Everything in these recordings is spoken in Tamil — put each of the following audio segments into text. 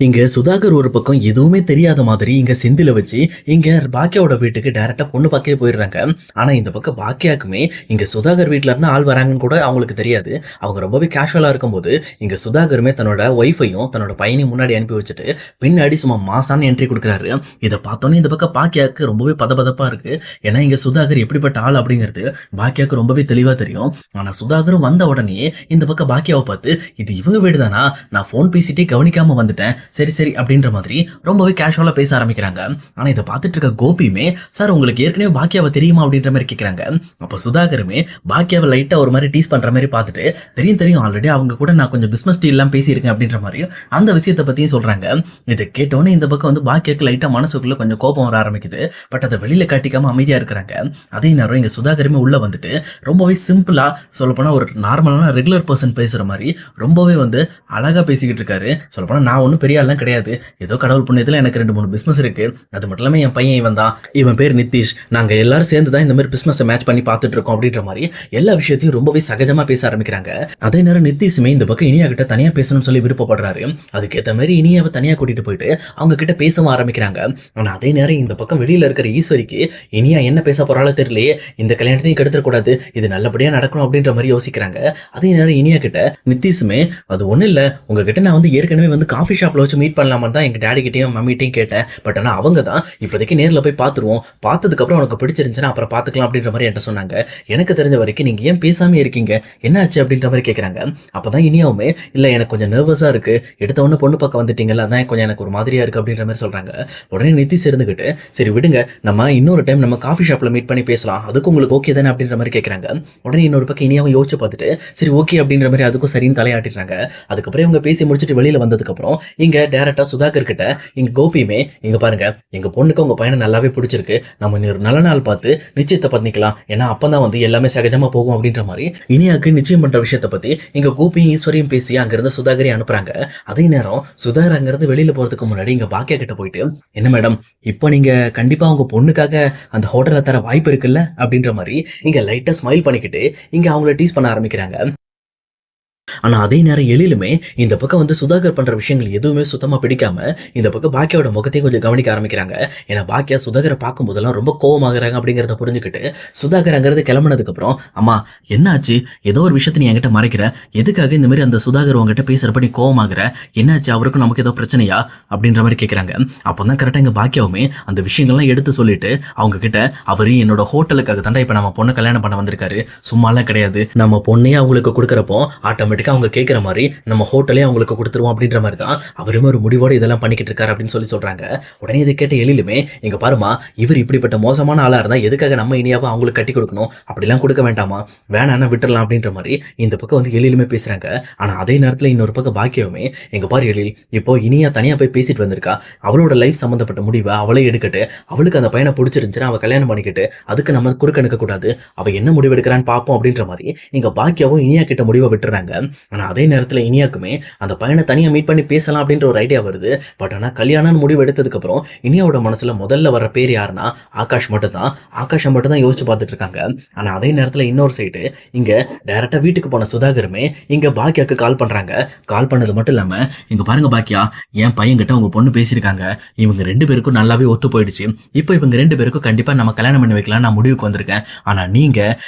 இங்க சுதாகர் ஒரு பக்கம் எதுவுமே தெரியாத மாதிரி இங்க செந்தில வச்சு இங்க பாக்கியாவோட வீட்டுக்கு டைரக்டா பொண்ணு பார்க்கவே போயிடுறாங்க. ஆனா இந்த பக்கம் பாக்கியாக்குமே இங்க சுதாகர் வீட்ல இருந்து ஆள் வராங்கன்னு கூட அவங்களுக்கு தெரியாது. அவங்க ரொம்பவே கேஷுவலா இருக்கும்போது இங்க சுதாகருமே தன்னோட ஒய்ஃபையும் தன்னோட பையனையும் முன்னாடி அனுப்பி வச்சுட்டு பின்னாடி சும்மா மாசான என்ட்ரி கொடுக்குறாரு. இதை பார்த்தோன்னே இந்த பக்கம் பாக்கியாவுக்கு ரொம்பவே பதபதப்பா இருக்கு. ஏன்னா இங்க சுதாகர் எப்படிப்பட்ட ஆள் அப்படிங்கிறது பாக்கியாவுக்கு ரொம்பவே தெளிவா தெரியும். ஆனா சுதாகரும் வந்த உடனே இந்த பக்கம் பாக்கியாவை பார்த்து இது இவங்க வீடு தானா, நான் போன் பேசிட்டே கவனிக்காம வந்துட்டேன், சரி சரி அப்படின்ற மாதிரி ரொம்பவே கேஷுவலா பேச ஆரம்பிக்கிறாங்க. ஆனா இதை பார்த்துட்டு இருக்க கோபியுமே சார் உங்களுக்கு ஏற்கனவே பாக்கியாவை தெரியுமா அப்படின்ற மாதிரி கேட்குறாங்க. அப்போ சுதாகருமே பாக்கியாவை லைட்டா ஒரு மாதிரி டீஸ் பண்ற மாதிரி பார்த்துட்டு தெரியும் தெரியும் ஆல்ரெடி அவங்க கூட நான் கொஞ்சம் பிசினஸ் டீல்லாம் பேசியிருக்கேன் அப்படின்ற மாதிரி அந்த விஷயத்தை பத்தியும் சொல்றாங்க. இதை கேட்டோன்னே இந்த பக்கம் வந்து பாக்கியாக்கு லைட்டா மனசுக்குள்ள கொஞ்சம் கோபம் வர ஆரம்பிக்குது. பட் அதை வெளியில காட்டிக்காம அமைதியா இருக்கிறாங்க. அதே நேரம் இங்க சுதாகருமே உள்ள வந்துட்டு ரொம்பவே சிம்பிளா சொல்லப்போனா ஒரு நார்மலான ரெகுலர் பர்சன் பேசுற மாதிரி ரொம்பவே வந்து அழகா பேசிக்கிட்டு இருக்காரு. சொல்லப்போனா நான் ஒன்றும் பெரிய ஆள்லாம் கிடையாது, ஏதோ கடவுள் புண்ணியத்தில் எனக்கு 2-3 பிஸ்னஸ் இருக்கு, அது மட்டும் இல்லாமல் என் பையன் இவன் தான், இவன் பேர் நிதிஷ், நாங்கள் எல்லாரும் சேர்ந்து தான் இந்த மாதிரி பிஸ்னஸை மேட்ச் பண்ணி பார்த்துட்டு இருக்கோம் அப்படின்ற மாதிரி எல்லா விஷயத்தையும் ரொம்பவே சகஜமாக பேச ஆரம்பிக்கிறாங்க. அதே நேரம் நிதிஷுமே இந்த பக்கம் இனியா கிட்ட தனியாக பேசணும்னு சொல்லி விருப்பப்படுறாரு. அதுக்கேற்ற மாதிரி இனியாவை தனியாக கூட்டிட்டு போயிட்டு அவங்க கிட்ட பேசவும் ஆரம்பிக்கிறாங்க. ஆனால் அதே நேரம் இந்த பக்கம் வெளியில் இருக்கிற ஈஸ்வரிக்கு இனியா என்ன பேச போறாளோ தெரியலையே, இந்த கல்யாணத்தையும் கெடுத்துடக்கூடாது, இது நல்லபடியாக நடக்கணும் அப்படின்ற மாதிரி யோசிக்கிறாங்க. அதே நேரம் இனியா கிட்ட நிதிஷுமே அது ஒன்றும் இல்லை, உங்ககிட்ட நான் வந்து ஏற்கனவே வந்து காஃபி ஷாப்பில் வச்சு மீட் பண்ணலாமா தான் எங்கள் டேடிக்கிட்டையும் மம்மிட்டையும் கேட்டேன். பட் ஆனால் அவங்க தான் இப்போதைக்கு நேரில் போய் பார்த்துருவோம், பார்த்ததுக்கப்புறம் உனக்கு பிடிச்சிருந்துச்சுன்னா அப்புறம் பார்த்துக்கலாம் அப்படின்ற மாதிரி என்கிட்ட சொன்னாங்க. எனக்கு தெரிஞ்ச வரைக்கும் நீங்கள் ஏன் பேசாமே இருக்கீங்க, என்னாச்சு அப்படின்ற மாதிரி கேட்குறாங்க. அப்போ தான் இனியாவுமே இல்லை எனக்கு கொஞ்சம் நர்வஸாக இருக்குது, எடுத்த ஒன்று பொண்ணு பக்கம் வந்துட்டீங்கல்ல, அதான் கொஞ்சம் எனக்கு ஒரு மாதிரியாக இருக்குது அப்படின்ற மாதிரி சொல்கிறாங்க. உடனே நிதிஷ் இருந்துக்கிட்டு சரி விடுங்க, நம்ம இன்னொரு டைம் நம்ம காஃபி ஷாப்பில் மீட் பண்ணி பேசலாம், அதுக்கு உங்களுக்கு ஓகே தானே அப்படின்ற மாதிரி கேட்குறாங்க. உடனே இன்னொரு பக்கம் இனியாவும் யோசிச்சு பார்த்துட்டு சரி ஓகே அப்படின்ற மாதிரி அதுக்கும் சரின்னு தலையாட்டிடுறாங்க. அதுக்கப்புறம் இவங்க பேசி முடிச்சுட்டு வெளியில வந்ததுக்கப்புறம் இங்க டேரக்டா சுதாகர் கிட்ட இங்க கோபியுமே இங்க பாருங்க எங்க பொண்ணுக்கு உங்க பையனை நல்லாவே பிடிச்சிருக்கு, நம்ம ஒரு நல்ல நாள் பார்த்து நிச்சயத்தை பண்ணிக்கலாம், ஏன்னா அப்பதான் வந்து எல்லாமே சகஜமா போகும் அப்படின்ற மாதிரி இனியாக்கு நிச்சயம் பண்ற விஷயத்தை பத்தி இங்க கோபியும் ஈஸ்வரியும் பேசி அங்கிருந்து சுதாகரி அனுப்புறாங்க. அதே நேரம் சுதாகர் அங்கிருந்து வெளியில போறதுக்கு முன்னாடி இங்க பாக்கியா கிட்ட போயிட்டு என்ன மேடம் இப்போ நீங்க கண்டிப்பா உங்க பொண்ணுக்காக அந்த ஹோட்டல்ல தர வாய்ப்பு இருக்குல்ல அப்படின்ற மாதிரி இங்க லைட்டா ஸ்மைல் பண்ணிக்கிட்டு இங்க அவங்கள டீஸ் பண்ண ஆரம்பிக்கிறாங்க. ஆனா அதே நேரம் எழிலுமே இந்த பக்கம் வந்து சுதாகர் பண்ற விஷயங்கள் எதுவுமே சுத்தமா பிடிக்காம இந்த பக்கம் பாக்கியாவோட முகத்தையும் கொஞ்சம் கவனிக்க ஆரம்பிக்கிறாங்க. ஏன்னா பாக்கியா சுதாகரை பார்க்கும் போதெல்லாம் ரொம்ப கோவமாகறாங்க அப்படிங்கிறத புரிஞ்சுக்கிட்டு சுதாகர் அங்கிருந்து கிளம்புனதுக்கு அப்புறம் அம்மா என்ன ஆச்சு, ஏதோ ஒரு விஷயத்தை நீ என்கிட்ட மறைக்கிற, எதுக்காக இந்த மாதிரி அந்த சுதாகர் உங்ககிட்ட பேசுறப்ப நீ கோவமாகற, என்னாச்சு அவருக்கும் நமக்கு ஏதோ பிரச்சனையா அப்படின்ற மாதிரி கேட்கறாங்க. அப்போதான் கரெக்டா எங்க பாக்கியாவுமே அந்த விஷயங்கள்லாம் எடுத்து சொல்லிட்டு அவங்க கிட்ட அவரு என்னோட ஹோட்டலுக்காக தாண்டா இப்ப நம்ம பொண்ணு கல்யாணம் பண்ண வந்திருக்காரு, சும்மாலாம் கிடையாது, நம்ம பொண்ணையே அவங்களுக்கு கொடுக்குறப்போ ஆட்டோமேட்டிக்கா அவங்க கேட்கிற மாதிரி நம்ம ஹோட்டலே அவங்களுக்கு கொடுத்துருவோம் அப்படின்ற மாதிரி தான் அவருமே ஒரு முடிவோடு இதெல்லாம் பண்ணிக்கிட்டு இருக்காரு அப்படின்னு சொல்லி சொல்றாங்க. உடனே இதை கேட்ட எழிலுமே இங்க பாருமா, இவர் இப்படிப்பட்ட மோசமான ஆளா இருந்தா எதுக்காக நம்ம இனியாவை அவங்களுக்கு கட்டி கொடுக்கணும், அப்படிலாம் கொடுக்க வேண்டாமா, வேணான்னா விட்டுறலாம் அப்படின்ற மாதிரி இந்த பக்கம் வந்து எழிலுமே பேசுறாங்க. ஆனா அதே நேரத்தில் இன்னொரு பக்கம் பாக்கியவுமே எங்க பாரு எழில், இப்போ இனியா தனியா போய் பேசிட்டு வந்திருக்கா, அவளோட லைஃப் சம்பந்தப்பட்ட முடிவை அவளே எடுக்கட்டு, அவளுக்கு அந்த பையனை பிடிச்சிருந்துச்சுன்னா அவ கல்யாணம் பண்ணிக்கிட்டு அதுக்கு நம்ம குறுக்க எடுக்க கூடாது, அவ என்ன முடிவு எடுக்கிறான்னு பார்ப்போம் அப்படின்ற மாதிரி இங்க பாக்கியாவும் இனியா கிட்ட முடிவை விட்டுறாங்க. ஆனா அதே நேரத்தில் இனியாக்குமே அந்த பையனை தனியாக மீட் பண்ணி பேசலாம் அப்படின்ற ஒரு ஐடியா வருது. பட் ஆனால் கல்யாணம்னு முடிவு எடுத்ததுக்கு அப்புறம் இனியாவோட மனசுல முதல்ல வர பேர் யாருன்னா ஆகாஷ் மட்டும் தான். ஆகாஷை மட்டும் தான் யோசிச்சு பார்த்துட்டு இருக்காங்க. ஆனா அதே நேரத்தில் இன்னொரு சைடு இங்க டைரக்டா வீட்டுக்கு போன சுதாகருமே இங்க பாக்கியாக்கு கால் பண்றாங்க. கால் பண்ணது மட்டும் இல்லாம இங்க பாருங்க பாக்கியா, என் பையன் கிட்ட உங்க பொண்ணு பேசியிருக்காங்க, இவங்க 2 பேருக்கும் நல்லாவே ஒத்து போயிடுச்சு, இப்போ இவங்க 2 பேருக்கும் கண்டிப்பா நம்ம கல்யாணம் பண்ணி வைக்கலாம் நான் முடிவுக்கு வந்திருக்கேன், ஆனா நீங்க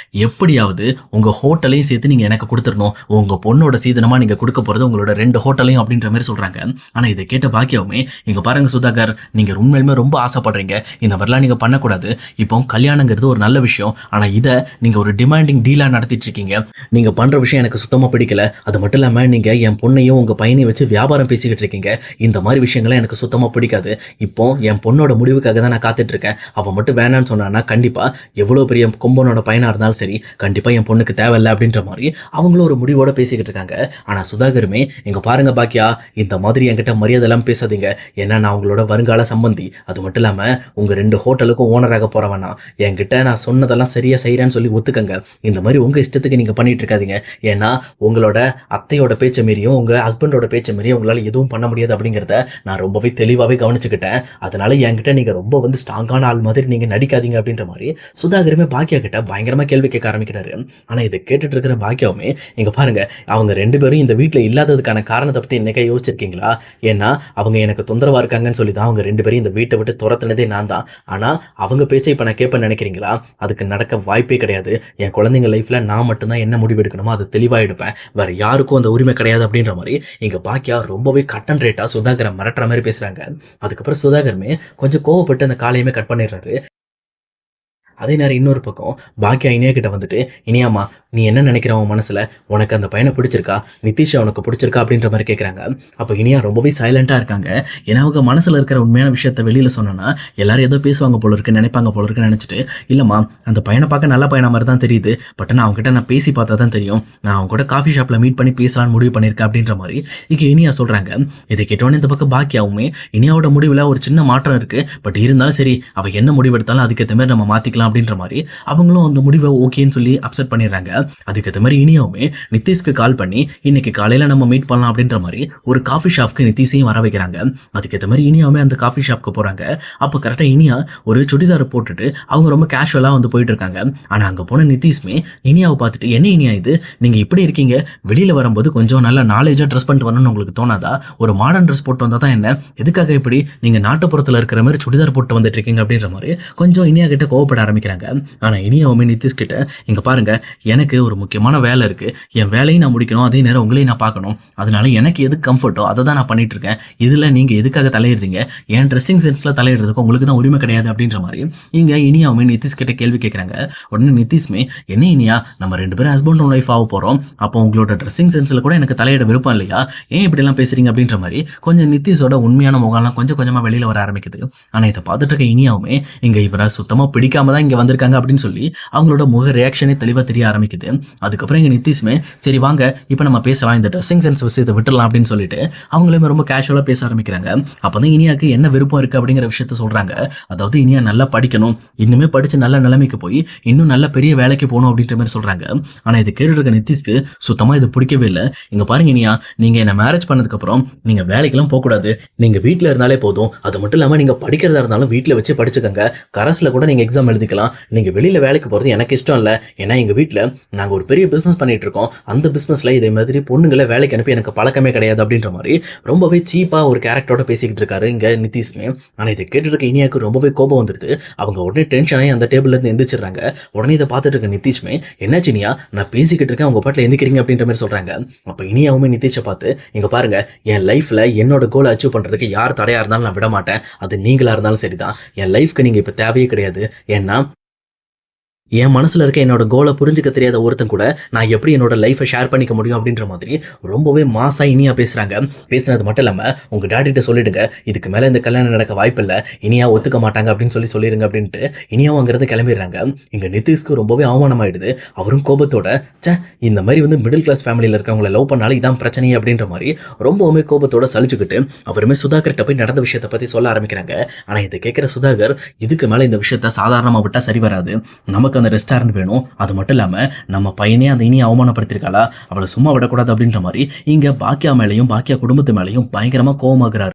எப்படியாவது உங்க ஹோட்டலையும் சேர்த்து நீங்க எனக்கு கொடுத்துடணும், உங்க பொண்ணோட சீதனமா நீங்க கொடுக்க போறது உங்களோட 2 ஹோட்டலையும் அப்படின்ற மாதிரி சொல்றாங்க. ஆனா இதை கேட்ட பாக்கியாவுமே இங்க பாருங்க சுதாகர், நீங்க உண்மையிலுமே ரொம்ப ஆசைப்படுறீங்க, இந்த மாதிரிலாம் நீங்க பண்ணக்கூடாது, இப்போ கல்யாணங்கிறது ஒரு நல்ல விஷயம், ஆனா இதை நீங்க ஒரு டிமாண்டிங் டீலா நடத்திட்டு இருக்கீங்க, நீங்க பண்ற விஷயம் எனக்கு சுத்தமா பிடிக்கல, அது மட்டும் இல்லாம நீங்க என் பொண்ணையும் உங்க பையனையும் வச்சு வியாபாரம் பேசிக்கிட்டு இருக்கீங்க, இந்த மாதிரி விஷயங்கள்லாம் எனக்கு சுத்தமா பிடிக்காது, இப்போ என் பொண்ணோட முடிவுக்காக தான் நான் காத்துட்டு இருக்கேன், அவ மட்டும் வேணான்னு சொன்னான்னா கண்டிப்பா எவ்வளவு பெரிய கொம்பனோட பையனா இருந்தாலும் சரி கண்டிப்பா என் பொண்ணுக்கு தேவையில்லை அப்படின்ற மாதிரி அவங்களும் ஒரு முடிவோட பேசிக்கிட்டு இருக்காங்க. ஆனா சுதாகருமே இங்க பாருங்க பாக்கியா, இந்த மாதிரி என்கிட்ட மரியாதை எல்லாம் பேசாதீங்க, ஏன்னா நான் உங்களோட வருங்கால சம்பந்தி, அது மட்டும் இல்லாம உங்க 2 ஹோட்டலுக்கும் ஓனராக போறவனா, என்கிட்ட நான் சொன்னதெல்லாம் சரியா செய்யறேன்னு சொல்லி ஒத்துக்கங்க, இந்த மாதிரி உங்க இஷ்டத்துக்கு நீங்க பண்ணிட்டு இருக்காதீங்க, ஏன்னா உங்களோட அத்தையோட பேச்ச மீறியும் உங்க ஹஸ்பண்டோட பேச்ச மீறியும் உங்களால எதுவும் பண்ண முடியாது அப்படிங்கிறத நான் ரொம்பவே தெளிவாவே கவனிச்சுக்கிட்டேன், அதனால என்கிட்ட நீங்க ரொம்ப வந்து ஸ்ட்ராங்கான ஆள் மாதிரி நீங்க நடிக்காதீங்க அப்படின்ற மாதிரி சுதாகருமே பாக்கியா கிட்ட பயங்கரமா கேள்வி கேட்க ஆரம்பிக்கிறாரு. ஆனா இதை கேட்டுட்டு இருக்கிற பாக்கியாவுமே இங்க பாருங்க, அவங்க 2 பேரும் இந்த வீட்ல இல்லாததுக்கான காரணத்த பத்தி என்னைக்கா யோசிச்சிருக்கீங்களா? ஏன்னா, அவங்க எனக்கு தொந்தரவா இருக்காங்கன்னு சொல்லி தான் அவங்க 2 பேரையும் இந்த வீட்ட விட்டு தொரத்துனதே நான் தான். ஆனா, அவங்க பேச்ச இப்ப நான் கேட்பேன்னு நெனைக்கிறீங்களா? அதுக்கு நடக்க வாய்ப்பே கிடையாது. என் குழந்தைங்க லைஃப்ல நான் மட்டும் தான் என்ன முடிவு எடுக்கணுமோ அத தெளிவா எடுப்பேன். வேற யாருக்கும் அந்த உரிமை கிடையாது அப்படின்ற மாரி இங்க பாக்கியா ரொம்பவே கட் அண்ட் ரைட்டா சுதாகர மிரட்டுற மாரி பேசுறாங்க. அதுக்கப்புறம் சுதாகருமே கொஞ்சம் கோவப்பட்டு அந்த காலையுமே கட் பண்ணிடுறாரு. அதே நேரம் இன்னொரு பக்கம் பாக்கியா இனியா கிட்ட வந்துட்டு, "இனியாம்மா, நீ என்ன நினைக்கிற உன் மனசுல? உனக்கு அந்த பையன பிடிச்சிருக்கா? நிதிஷ உனக்கு பிடிச்சிருக்கா?" அப்படின்ற மாரி கேட்குறாங்க. அப்ப இனியா ரொம்பவே சைலன்ட்டா இருக்காங்க. ஏன்னா, அவங்க மனசுல இருக்கிற உண்மையான விஷயத்த வெளியில சொன்னோம்னா, எல்லாரும் ஏதோ பேசுவாங்க போல இருக்கு, நினைப்பாங்க போல இருக்குன்னு நினைச்சுட்டு, "இல்லம்மா, அந்த பையன பார்க்க நல்ல பையனா மாரி தான் தெரியுது. பட் நான் அவன்கிட்ட பேசி பார்த்தா தான் தெரியும். நான் அவன் கூட காஃபி ஷாப்ல மீட் பண்ணி பேசலாம்னு முடிவு பண்ணியிருக்கேன்." அப்படின்ற மாரி இங்க இனியா சொல்றாங்க. இதை கேட்டோனே இந்த பக்கம் பாக்கியாவுமே, இனியாவோட முடிவுல ஒரு சின்ன மாற்றம் இருக்கு. பட் இருந்தாலும் சரி, அவ என்ன முடிவெடுத்தாலும் அதுக்கேத்த மாரி நம்ம மாத்திக்கலாம் அப்படின்ற மாரி அவங்களும் அந்த முடிவை ஓகேன்னு சொல்லி அக்செப்ட் பண்ணிடுறாங்க. அதுக்கேத்த மாரி இனியாவுமே நிதிஷ்க்கு கால் பண்ணி, இன்னைக்கு காலையில நம்ம மீட் பண்ணலாம் அப்படின்ற மாரி ஒரு காஃபி ஷாப்க்கு நிதிஷையும் வர வைக்கிறாங்க. அதுக்கேத்த மாரி இனியாவுமே அந்த காஃபி ஷாப்க்கு போறாங்க. அப்ப கரெக்ட்டா இனியா ஒரு சுடிதார போட்டுட்டு அவங்க ரொம்ப கேஷுவலா வந்து போயிட்டு இருக்காங்க. ஆனா அங்க போன நிதிஷ்மே இனியாவ பார்த்துட்டு, "என்ன இனியா இது? நீங்க இப்படி இருக்கீங்க? வெளியில வரும்போது கொஞ்சம் நல்ல நாலேஜா ட்ரெஸ் பண்ணிட்டு வரணும்னு உங்களுக்கு தோணாதா? ஒரு மாடர்ன் ட்ரெஸ் போட்டு வந்தா தான் என்ன? எதுக்காக இப்படி நீங்க நாட்டுப்புறத்துல இருக்கிற மாரி சுடிதார் போட்டு வந்துட்டு இருக்கீங்க?" அப்படின்ற மாரி கொஞ்சம் இனியா கிட்ட கோவப்பட ஆரம்பிக்கிறாங்க. ஆனா இனியாவுமே நிதிஷ் கிட்ட, "இங்க பாருங்க, எனக்கு ஒரு முக்கியமான வேலை இருக்கு. என் வேலையும் நான் முடிக்கணும். அதே நேரம் உங்களையும் நான் பார்க்கணும். அதனால எனக்கு எது கம்ஃபர்ட்டோ அத தான் நான் பண்ணிட்டு இருக்கேன். இதுல நீங்க எதுக்காக தலையிடுறீங்க? என் ட்ரெஸ்ஸிங் சென்ஸ்ல தலையிடுறதுக்கு உங்களுக்கு தான் உரிமை கிடையாது." அப்படின்ற மாரி இங்க இனியாவுமே நிதிஷ் கிட்ட கேள்வி கேட்கறாங்க. உடனே நிதிஷ்மே, "என்ன இனியா, நம்ம 2 பேரும் ஹஸ்பண்ட் அண்ட் ஒய்ஃப் ஆக போறோம். அப்போ உங்களோட ட்ரெஸ்ஸிங் சென்ஸ்ல கூட எனக்கு தலையிட விருப்பம் இல்லையா? ஏன் இப்படிலாம் பேசுறீங்க?" அப்படின்ற மாரி கொஞ்சம் நிதிஷோட உண்மையான முகம்லாம் கொஞ்சம் கொஞ்சமா வெளியில வர ஆரம்பிக்குது. ஆனா இத பார்த்துட்டு இருக்க இனியாவுமே, இங்க இவர சுத்தமா பிடிக்காம தான் இங்க வந்திருக்காங்க அப்படின்னு சொல்லி அவங்களோட முக ரியாக்ஷனே தெளிவா தெரிய ஆரம்பிக்குது. அதுக்கப்புறம் எங்க நிதிஷ்மே, "சரி வாங்க, இப்ப நம்ம பேசலாம். இந்த ட்ரெஸ்ஸிங் சென்ஸ் விஷயத்த விட்டுறலாம்." அப்படின்னு சொல்லிட்டு அவங்களுமே ரொம்ப கேஷுவலா பேச ஆரம்பிக்கிறாங்க. அப்பதான் இனியாக்கு என்ன விருப்பம் இருக்கு அப்படிங்கிற விஷயத்த சொல்றாங்க. அதாவது இனியா நல்லா படிக்கணும். இன்னுமே படிச்சு நல்ல நிலைமைக்கு போய் இன்னும் நல்ல பெரிய வேலைக்கு போணும் அப்படின்ற மாரி சொல்றாங்க. ஆனா இத கேட்டுட்டு இருக்க நிதிஷ்க்கு சுத்தமா இது பிடிக்கவே இல்ல. "இங்க பாருங்க இனியா, நீங்க என்ன மேரேஜ் பண்ணதுக்கு அப்புறம் நீங்க வேலைக்கெல்லாம் போக்கூடாது. நீங்க வீட்ல இருந்தாலே போதும். அது மட்டும் இல்லாம நீங்க படிக்கிறதா இருந்தாலும் வீட்ல வச்சு படிச்சுக்கங்க. கரஸ்ல கூட நீங்க எக்ஸாம் எழுதிக்கலாம். நீங்க வெளியில வேலைக்கு போறது எனக்கு இஷ்டம் இல்ல. ஏன்னா எங்க வீட்ல நாங்க ஒரு பெரிய பிசினஸ் பண்ணிட்டு இருக்கோம். அந்த பிசினஸ்ல இதே மாதிரி பொண்ணுங்கள வேலைக்கு அனுப்பி எனக்கு பழக்கமே கிடையாது." அப்படின்ற மாரி ரொம்பவே சீப்பா ஒரு கேரக்டரோட பேசிக்கிட்டு இருக்காரு இங்க நிதிஷ்மே. ஆனா இத கேட்டுட்டு இருக்க இனியாக்கு ரொம்பவே கோபம் வந்துருது. அவங்க உடனே டென்ஷன் ஆகி அந்த டேபிள்ல இருந்து எந்திரிச்சிடுறாங்க. உடனே இத பார்த்துட்டு இருக்க நிதிஷ்மே, "என்னாச்சு இனியா? நான் பேசிக்கிட்டு இருக்கேன். உங்க பாட்டுல எந்திரிக்கிறீங்க?" அப்படின்ற மாரி சொல்றாங்க. அப்ப இனியாவுமே நிதிஷ பார்த்து, "இங்க பாருங்க, என் லைஃப்ல என்னோட கோல அச்சீவ் பண்றதுக்கு யார் தடையா இருந்தாலும் நான் விட மாட்டேன். அது நீங்களா இருந்தாலும் சரிதான். என் லைஃப்க்கு நீங்க இப்ப தேவையே கிடையாது. ஏன்னா என் மனசுல இருக்க என்னோட கோல புரிஞ்சுக்க தெரியாத ஒருத்தன் கூட நான் எப்படி என்னோட லைஃப்ப ஷேர் பண்ணிக்க முடியும்?" அப்படின்ற மாதிரி ரொம்பவே மாஸா இனியா பேசுறாங்க. பேசினது மட்டும் இல்லாம, "உங்க டாடிட்ட சொல்லிடுங்க. இதுக்கு மேல இந்த கல்யாணம் நடக்க வாய்ப்பில்ல. இனியா ஒத்துக்க மாட்டாங்க அப்படின்னு சொல்லிருங்க." அப்படின்ட்டு இனியாவும் அங்கிருந்து கிளம்பிடுறாங்க. இங்க நிதிஷ்க்கு ரொம்பவே அவமானமாயிடுது. அவரும் கோபத்தோட, "ச்சே, இந்த மாரி மிடில் கிளாஸ் ஃபேமிலில இருக்கவங்கள லவ் பண்ணாலும் இதான் பிரச்சனையே." அப்படின்ற மாரி ரொம்பவுமே கோபத்தோட சலிச்சுக்கிட்டு அவருமே சுதாகர்ட்ட போய் நடந்த விஷயத்த பத்தி சொல்ல ஆரம்பிக்கிறாங்க. ஆனா இத கேட்கிற சுதாகர், "இதுக்கு மேல இந்த விஷயத்த சாதாரணமா விட்டா சரி வராது. நமக்கு அந்த ரெஸ்டாரண்ட் வேணும். அது மட்டும் இல்லாம நம்ம பையனே அந்த இனிய அவமானப்படுத்திருக்காளா? அவள சும்மா விடக்கூடாது." அப்படின்ற மாரி இங்க பாக்கியா மேலயும் பாக்கியா குடும்பத்து மேலயும் பயங்கரமா கோவமாகுறாரு.